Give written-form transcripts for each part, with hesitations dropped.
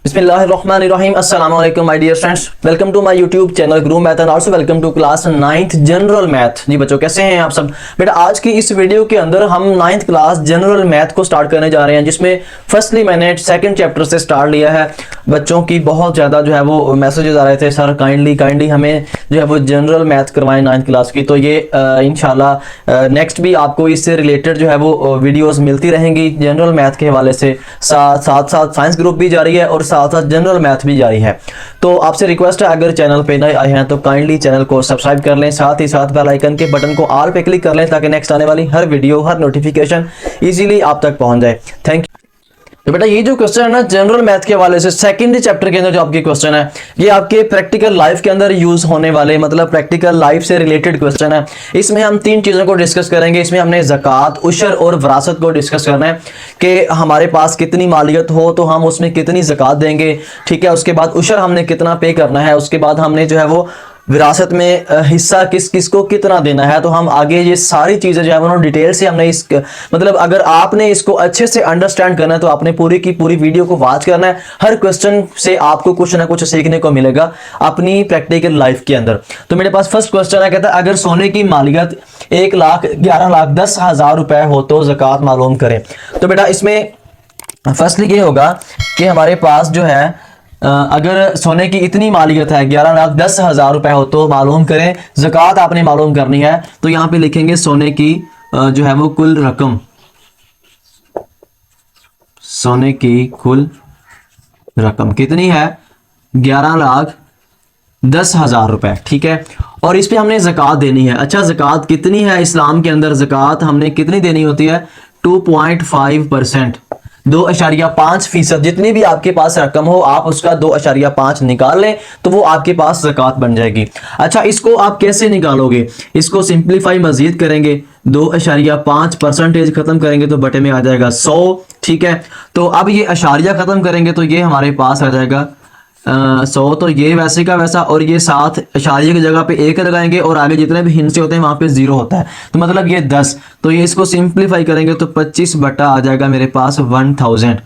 बिस्मिल्लाहिर्रहमानिर्रहीम अस्सलाम वालेकुम my dear friends, welcome to my YouTube channel Grow Math and also welcome to class 9th general math. जी बच्चों, कैसे हैं आप सब? बेटा आज की इस वीडियो के अंदर हम 9th क्लास जनरल मैथ को स्टार्ट करने जा रहे हैं, जिसमें फर्स्टली मैंने सेकंड चैप्टर से स्टार्ट लिया है। बच्चों की बहुत ज़्यादा जो है वो मैसेजेस आ रहे थे, सर काइंडली हमें जो है वो जनरल मैथ करवाएं 9th क्लास की। तो ये इंशाल्लाह नेक्स्ट भी आपको इससे रिलेटेड जो है वो वीडियोज़ मिलती रहेंगी जनरल मैथ के हवाले से। साथ साथ साइंस ग्रुप भी जारी है और साथ साथ जनरल मैथ भी जारी है। तो आपसे रिक्वेस्ट है, अगर चैनल पे नए आए हैं तो काइंडली चैनल को सब्सक्राइब कर लें, साथ ही साथ बेल आइकन के बटन को ऑल पे क्लिक कर लें ताकि नेक्स्ट आने वाली हर वीडियो, हर नोटिफिकेशन इजीली आप तक पहुंच जाए। Thank you. तो बेटा ये जो क्वेश्चन है ना जनरल मैथ के हवाले से, सेकंड चैप्टर के अंदर जो आपके क्वेश्चन है, ये आपके प्रैक्टिकल लाइफ के अंदर यूज होने वाले, मतलब प्रैक्टिकल लाइफ से रिलेटेड क्वेश्चन है। इसमें हम तीन चीजों को डिस्कस करेंगे। इसमें हमने ज़कात, उशर और विरासत को डिस्कस करना है कि हमारे पास कितनी मालियत हो तो हम उसमें कितनी ज़कात देंगे, ठीक है। उसके बाद उशर हमने कितना पे करना है, उसके बाद हमने जो है वो विरासत में हिस्सा किस किस को कितना देना है। तो हम आगे ये सारी चीज़ें जो है वो डिटेल से हमने इस मतलब अगर आपने इसको अच्छे से अंडरस्टैंड करना है तो आपने पूरी की पूरी वीडियो को वॉच करना है। हर क्वेश्चन से आपको कुछ ना कुछ सीखने को मिलेगा अपनी प्रैक्टिकल लाइफ के अंदर। तो मेरे पास फर्स्ट क्वेश्चन है, कहता है अगर सोने की मालियत 1,11,10,000 रुपए हो तो ज़कात मालूम करें। तो बेटा इसमें फर्स्टली ये होगा कि हमारे पास जो है अगर सोने की इतनी मालियत है 11,10,000 रुपए हो तो मालूम करें, ज़कात आपने मालूम करनी है। तो यहाँ पे लिखेंगे सोने की जो है वो कुल रकम, सोने की कुल रकम कितनी है 11,10,000 रुपए, ठीक है। और इस पे हमने ज़कात देनी है। अच्छा ज़कात कितनी है इस्लाम के अंदर? ज़कात हमने कितनी देनी होती है? 2.5%, 2.5%। जितनी भी आपके पास रकम हो आप उसका 2.5 निकाल लें तो वो आपके पास ज़कात बन जाएगी। अच्छा इसको आप कैसे निकालोगे? इसको सिंप्लीफाई मजीद करेंगे, 2.5% खत्म करेंगे तो बटे में आ जाएगा 100, ठीक है। तो अब ये अशारिया खत्म करेंगे तो ये हमारे पास आ जाएगा 100। तो ये वैसे का वैसा, और ये साथ अशारिया की जगह पे 1 लगाएंगे और आगे जितने भी हिस्से होते हैं वहां पे 0 होता है, तो मतलब ये 10। तो ये इसको सिंप्लीफाई करेंगे तो 25 बटा आ जाएगा मेरे पास 1000।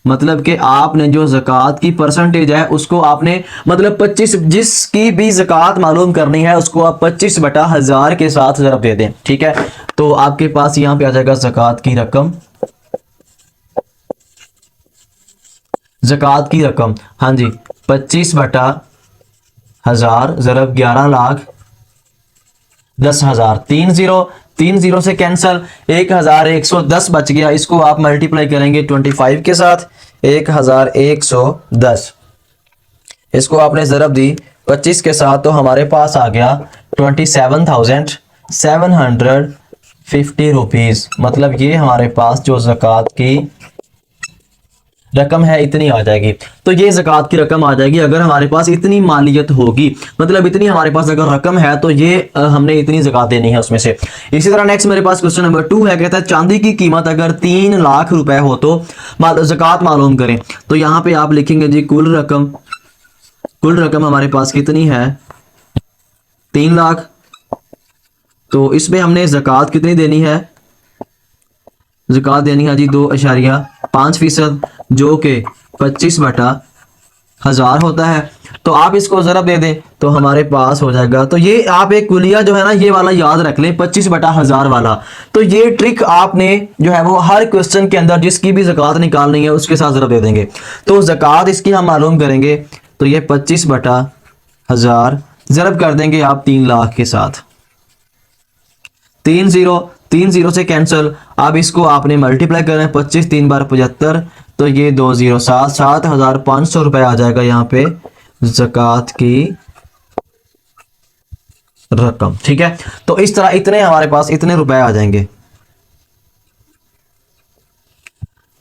मतलब कि आपने जो ज़कात की परसेंटेज है उसको आपने मतलब 25, जिसकी भी ज़कात मालूम करनी है उसको आप 25 बटा 1000 के साथ ज़रब दे दें, ठीक है। तो आपके पास यहाँ पे आ जाएगा ज़कात की रकम, ज़कात की रकम, हाँ जी, 25 बटा 1000 ज़रब 11,10,000। 3 0 से कैंसल, 1110 बच गया। इसको आप मल्टीप्लाई करेंगे 25 के साथ, 1110। इसको आपने ज़रब दी 25 के साथ तो हमारे पास आ गया 27,750 रुपीज़। मतलब ये हमारे पास जो ज़कात की रकम है इतनी आ जाएगी। तो ये ज़कात की रकम आ जाएगी अगर हमारे पास इतनी मालियत होगी, मतलब इतनी हमारे पास अगर रकम है तो ये हमने इतनी ज़कात देनी है उसमें से। इसी तरह नेक्स्ट मेरे पास क्वेश्चन नंबर 2 है, कहता है चांदी की कीमत अगर 3 लाख रुपए हो तो ज़कात मालूम करें। तो यहाँ पे आप लिखेंगे जी कुल रकम हमारे पास कितनी है 3 लाख। तो इसमें हमने ज़कात कितनी देनी है? ज़कात देनी है जी 2.5%, जो कि 25 बटा 1000 होता है। तो आप इसको ज़रब दे दें तो हमारे पास हो जाएगा। तो ये आप एक कुलिया जो है ना ये वाला याद रख लें, 25 बटा 1000 वाला। तो ये ट्रिक आपने जो है वो हर क्वेश्चन के अंदर जिसकी भी ज़कात निकालनी है उसके साथ ज़रब दे देंगे। तो ज़कात इसकी हम मालूम करेंगे तो ये 25 बटा 1000 ज़रब कर देंगे आप 3 लाख के साथ। 3 0 से कैंसल। अब इसको आपने मल्टीप्लाई करना है, 25 3 बार 75, तो ये 2 0 7 7,500 रुपए आ जाएगा यहाँ पे ज़कात की रकम, ठीक है। तो इस तरह इतने हमारे पास इतने रुपए आ जाएंगे।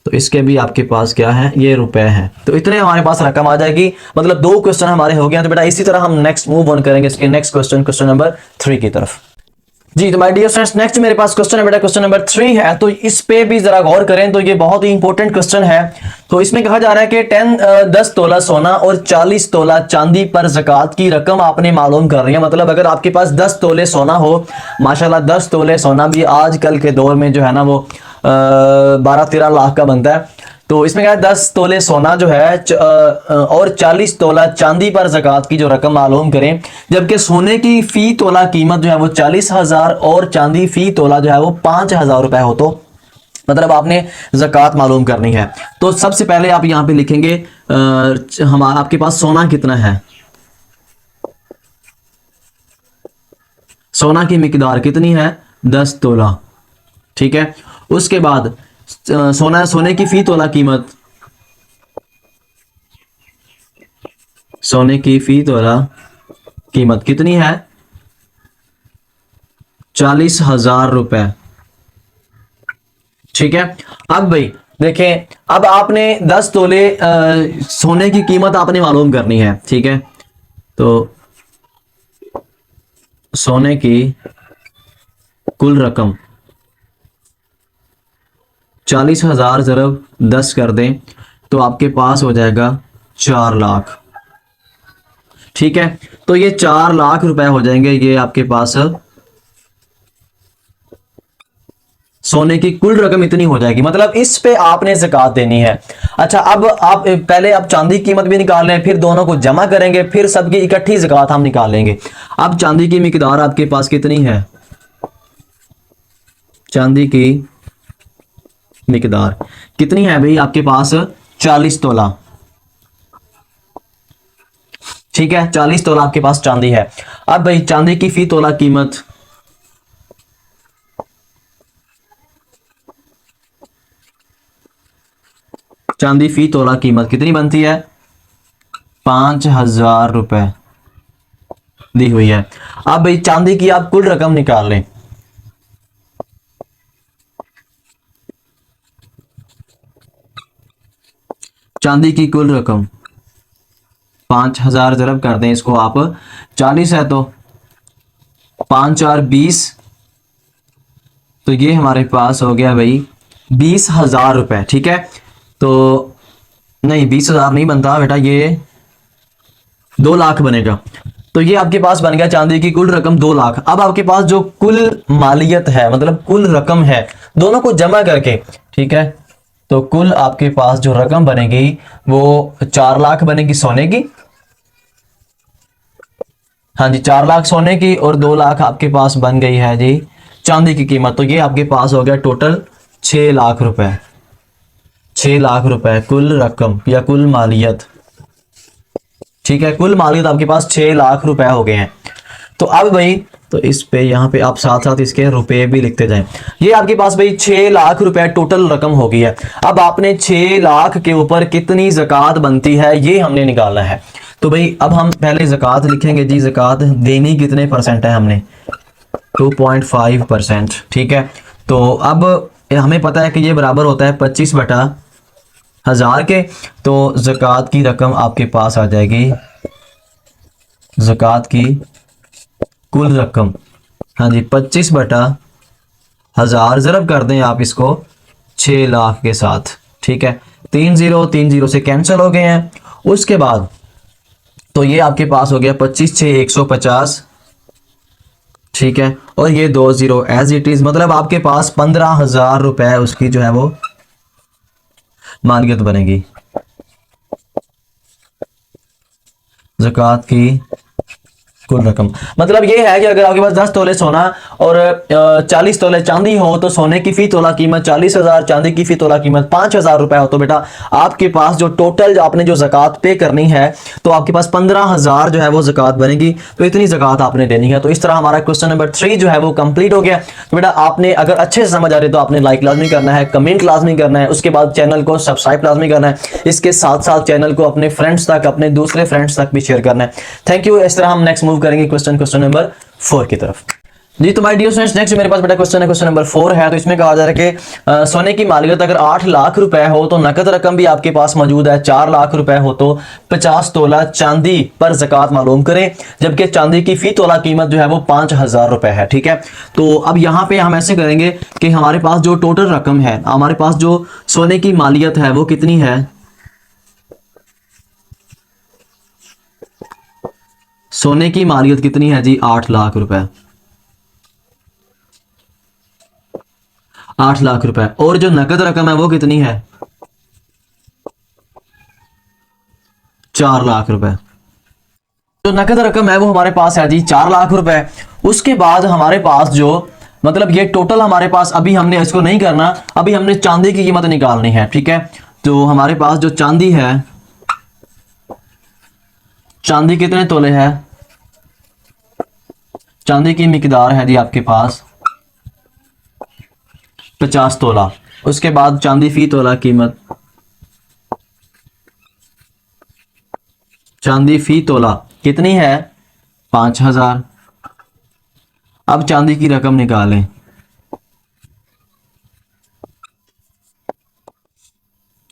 तो इसके भी आपके पास क्या है, ये रुपए हैं। तो इतने हमारे पास रकम आ जाएगी। मतलब 2 क्वेश्चन हमारे हो गए। तो बेटा इसी तरह हम नेक्स्ट मूव ऑन करेंगे इसके नेक्स्ट क्वेश्चन नंबर 3 की तरफ। जी तो माय डियर फ्रेंड्स, नेक्स्ट मेरे पास क्वेश्चन है बेटा, क्वेश्चन नंबर 3 है। तो इस पे भी जरा गौर करें, तो ये बहुत ही इंपॉर्टेंट क्वेश्चन है। तो इसमें कहा जा रहा है कि 10 तोला सोना और 40 तोला चांदी पर ज़कात की रकम आपने मालूम कर रही है। मतलब अगर आपके पास 10 तोले सोना हो, माशाल्लाह 10 तोले सोना भी आजकल के दौर में जो है ना वो 12-13 लाख का बनता है। तो इसमें क्या है, 10 तोले सोना जो है और 40 तोला चांदी पर ज़कात की जो रकम मालूम करें, जबकि सोने की फी तोला कीमत जो है वो 40,000 और चांदी फी तोला जो है वो 5,000 रुपए हो, तो मतलब आपने ज़कात मालूम करनी है। तो सबसे पहले आप यहाँ पे लिखेंगे हम आपके पास सोना कितना है, सोना की मिकदार कितनी है, 10 तोला। ठीक है, उसके बाद सोने की फी तोला कीमत, सोने की फी तोला कीमत कितनी है, 40,000 रुपए। ठीक है, अब भाई देखें, अब आपने 10 तोले सोने की कीमत आपने मालूम करनी है। ठीक है, तो सोने की कुल रकम 40,000 ज़रब 10 कर दें तो आपके पास हो जाएगा 4 लाख। ठीक है, तो ये 4 लाख रुपए हो जाएंगे, ये आपके पास सोने की कुल रकम इतनी हो जाएगी, मतलब इस पे आपने ज़कात देनी है। अच्छा, अब आप पहले आप चांदी की कीमत भी निकाल लें, फिर दोनों को जमा करेंगे, फिर सबकी इकट्ठी ज़कात हम निकाल लेंगे। अब चांदी की मिकदार आपके पास कितनी है, चांदी की मिकदार कितनी है भाई आपके पास, 40 तोला। ठीक है, 40 तोला आपके पास चांदी है। अब भाई चांदी की फी तोला कीमत, चांदी फी तोला कीमत कितनी बनती है, 5,000 रुपए दी हुई है। अब भाई चांदी की आप कुल रकम निकाल लें, चांदी की कुल रकम 5,000 ज़रब कर दें इसको आप, 40 है तो 5 और 20, तो ये हमारे पास हो गया भाई 20,000 रुपए। ठीक है, तो नहीं 20,000 नहीं बनता बेटा, ये 2 लाख बनेगा। तो ये आपके पास बन गया चांदी की कुल रकम 2 लाख। अब आपके पास जो कुल मालियत है, मतलब कुल रकम है, दोनों को जमा करके, ठीक है, तो कुल आपके पास जो रकम बनेगी वो 4 लाख बनेगी सोने की। हाँ जी, 4 लाख सोने की और 2 लाख आपके पास बन गई है जी चांदी की कीमत। तो ये आपके पास हो गया टोटल 6 लाख रुपए, 6 लाख रुपए कुल रकम या कुल मालियत। ठीक है, कुल मालियत आपके पास 6 लाख रुपए हो गए हैं। तो अब भाई, तो इस पे यहाँ पे आप साथ साथ इसके रुपए भी लिखते जाएं। ये आपके पास भाई 6 लाख रुपए टोटल रकम हो गई है। अब आपने 6 लाख के ऊपर कितनी ज़कात बनती है ये हमने निकालना है। तो भाई अब हम पहले ज़कात लिखेंगे जी, ज़कात देनी कितने परसेंट है, हमने 2.5%। ठीक है, तो अब हमें पता है कि ये बराबर होता है 25/1000 के। तो ज़कात की रकम आपके पास आ जाएगी, ज़कात की कुल रकम, हाँ जी, 25/1000 ज़रब कर दें आप इसको 6 लाख के साथ। ठीक है, 3 0 से कैंसिल हो गए हैं। उसके बाद तो ये आपके पास हो गया 25 6 150। ठीक है, और ये 2 0 एज इट इज, मतलब आपके पास 15,000 रुपए उसकी जो है वो मालियत बनेगी ज़कात की कुल रकम। मतलब ये है कि अगर आपके पास 10 तोले सोना और 40 तोले चांदी हो, तो सोने की फी तोला कीमत 40,000, चांदी की फी तोला कीमत 5,000 रुपए हो, तो बेटा आपके पास जो टोटल आपने जो ज़कात पे करनी है, तो आपके पास 15,000 जो है वो ज़कात बनेगी। तो इतनी ज़कात आपने देनी है। तो इस तरह हमारा क्वेश्चन नंबर 3 जो है वो कंप्लीट हो गया। तो बेटा आपने अगर अच्छे से समझ आ रही है तो आपने लाइक लाजमी करना है, कमेंट लाजमी करना है, उसके बाद चैनल को सब्सक्राइब लाजमी करना है। इसके साथ साथ चैनल को अपने फ्रेंड्स तक, अपने दूसरे फ्रेंड्स तक भी शेयर करना है। Thank you. इस तरह हम नेक्स्ट मूव करेंगे क्वेश्चन नंबर 4 की तरफ। जी तो माय डियर स्टूडेंट्स, नेक्स्ट मेरे पास बेटा क्वेश्चन नंबर 4 है। तो इसमें कहा जा रहा है कि सोने की मालियत अगर 8 लाख रुपए हो तो नकद रकम भी आपके पास मौजूद है 4 लाख रुपए हो, तो 50 तोला चांदी पर ज़कात मालूम करें, जबकि चांदी की फी तोला कीमत जो है वो 5,000 रुपए है। ठीक है, तो अब यहाँ पे हम ऐसे करेंगे कि हमारे पास जो टोटल रकम है, हमारे पास जो सोने की मालियत है वो कितनी है, सोने की मालियत कितनी है जी, 8 लाख रुपए, 8 लाख रुपए। और जो नकद रकम है वो कितनी है, 4 लाख रुपए। तो नकद रकम है वो हमारे पास है जी 4 लाख रुपए। उसके बाद हमारे पास जो मतलब ये टोटल हमारे पास, अभी हमने इसको नहीं करना, अभी हमने चांदी की कीमत निकालनी है, ठीक है। तो हमारे पास जो चांदी है, चांदी कितने तोले है, चांदी की मिकदार है जी आपके पास 50 तोला। उसके बाद चांदी फी तोला कीमत, चांदी फी तोला कितनी है 5000। अब चांदी की रकम निकालें।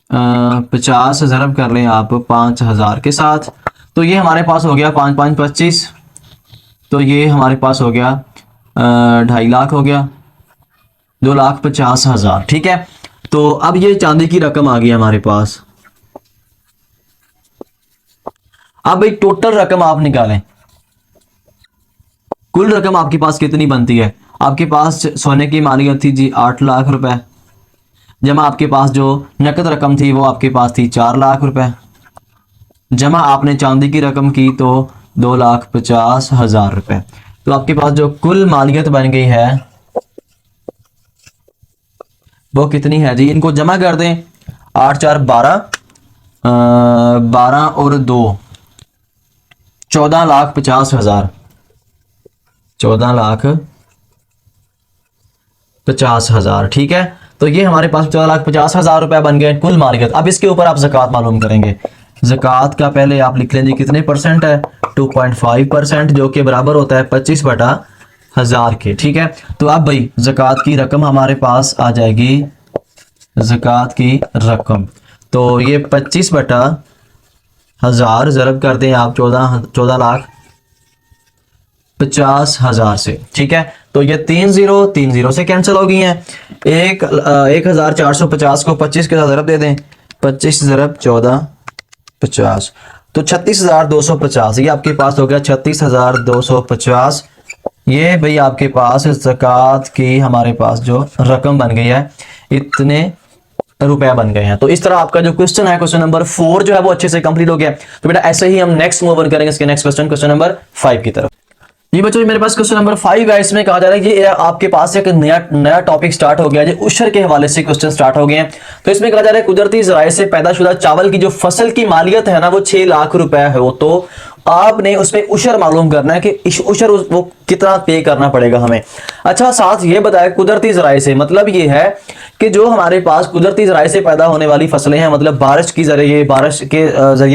50 ज़रब कर लें आप 5000 के साथ, तो ये हमारे पास हो गया 5 5 25, तो ये हमारे पास हो गया 2.5 लाख हो गया, 2,50,000, ठीक है। तो अब ये चांदी की रकम आ गई हमारे पास। अब एक टोटल रकम आप निकालें, कुल रकम आपके पास कितनी बनती है। आपके पास सोने की मालियत थी जी 8 लाख रुपए, जमा आपके पास जो नकद रकम थी वो आपके पास थी 4 लाख रुपए, जमा आपने चांदी की रकम की तो 2,50,000 रुपए। तो आपके पास जो कुल मालियत बन गई है वो कितनी है जी, इनको जमा कर दें। 8 4 12, 12 और 2 14,50,000, 14,50,000, ठीक है। तो ये हमारे पास 14,50,000 रुपए बन गए कुल मालियत। अब इसके ऊपर आप ज़कात मालूम करेंगे। ज़कात का पहले आप लिख लेंगे कितने परसेंट है, 2.5%, जो कि बराबर होता है 25/1000 के, ठीक है। तो अब भाई ज़कात की रकम हमारे पास आ जाएगी, ज़कात की रकम, तो ये 25/1000 ज़रब कर दें आप 14,50,000 से, ठीक है। तो ये 3 0 से कैंसिल हो गई हैं। 1450 को 25 के साथ ज़रब दे दें, 25 ज़रब 14,50, तो 36,250, ये आपके पास हो गया 36,250। ये भाई आपके पास ज़कात की हमारे पास जो रकम बन गई है, इतने रुपया बन गए हैं। तो इस तरह आपका जो क्वेश्चन है, क्वेश्चन नंबर 4 जो है वो अच्छे से कंप्लीट हो गया। तो बेटा ऐसे ही हम नेक्स्ट मूव ऑन करेंगे इसके नेक्स्ट क्वेश्चन, क्वेश्चन नंबर 5 की तरफ। जी बच्चों, मेरे पास क्वेश्चन नंबर 5 है। इसमें कहा जा रहा है कि आपके पास एक नया टॉपिक स्टार्ट हो गया है, उशर के हवाले से क्वेश्चन स्टार्ट हो गए हैं। तो इसमें कहा जा रहा है कुदरती ज़राए से पैदाशुदा चावल की जो फसल की मालियत है ना वो 6 लाख रुपए है, तो आपने उसमें उशर मालूम करना है कि इस उशर वो कितना पे करना पड़ेगा हमें। अच्छा, साथ ये बताया कुदरती ज़राए से, मतलब ये है कि जो हमारे पास कुदरती ज़राए से पैदा होने वाली फसलें हैं, मतलब बारिश के जरिए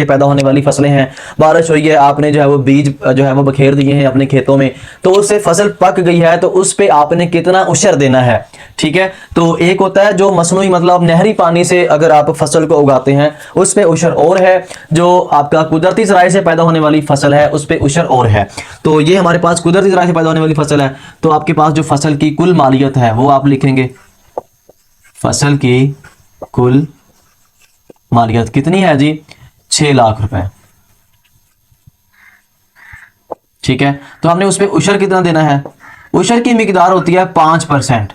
पैदा होने वाली फसलें हैं। बारिश हुई है, आपने जो है वो बीज जो है वो बखेर दिए हैं अपने खेतों में, तो उससे फसल पक गई है, तो उस पे आपने कितना उशर देना है, ठीक है। तो एक होता है जो मसनूई मतलब नहरी पानी से अगर आप फसल को उगाते हैं उस पे उशर और है, जो आपका कुदरती ज़राए से पैदा होने वाली फसल है उस पे उशर और है। तो ये हमारे पास कुदरती ज़राए से पैदा होने वाली फसल है, तो आपके पास जो फसल की कुल मालियत है वो आप लिखेंगे, फसल की कुल मालियत कितनी है जी 6 लाख रुपए, ठीक है। तो हमने उस पे उशर कितना देना है, उशर की मिकदार होती है 5%,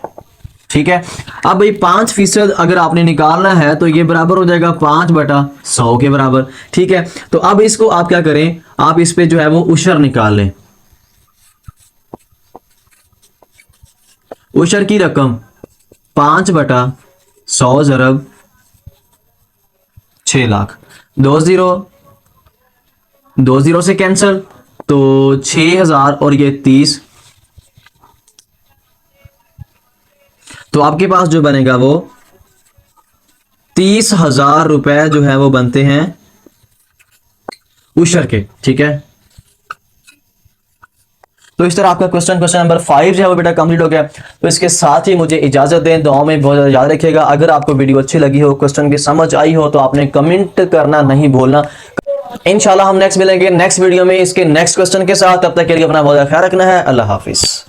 ठीक है। अब भाई 5% अगर आपने निकालना है तो ये बराबर हो जाएगा 5/100 के बराबर, ठीक है। तो अब इसको आप क्या करें, आप इस पे जो है वो उशर निकाल लें। उशर की रकम 5/100 ज़रब 6 लाख, 2 0 से कैंसिल, तो 6,000 और ये 30, तो आपके पास जो बनेगा वो 30,000 रुपए जो है वो बनते हैं उशर के, ठीक है। तो इस तरह आपका क्वेश्चन नंबर 5 जो है वो बेटा कंप्लीट हो गया। तो इसके साथ ही मुझे इजाजत दें, दुआओं में बहुत ज़्यादा याद रखिएगा। अगर आपको वीडियो अच्छी लगी हो, क्वेश्चन की समझ आई हो, तो आपने कमेंट करना नहीं भूलना। इंशाल्लाह हम नेक्स्ट मिलेंगे नेक्स्ट वीडियो में इसके नेक्स्ट क्वेश्चन के साथ। तब तक के लिए अपना बहुत ख्याल रखना है। अल्लाह हाफिज।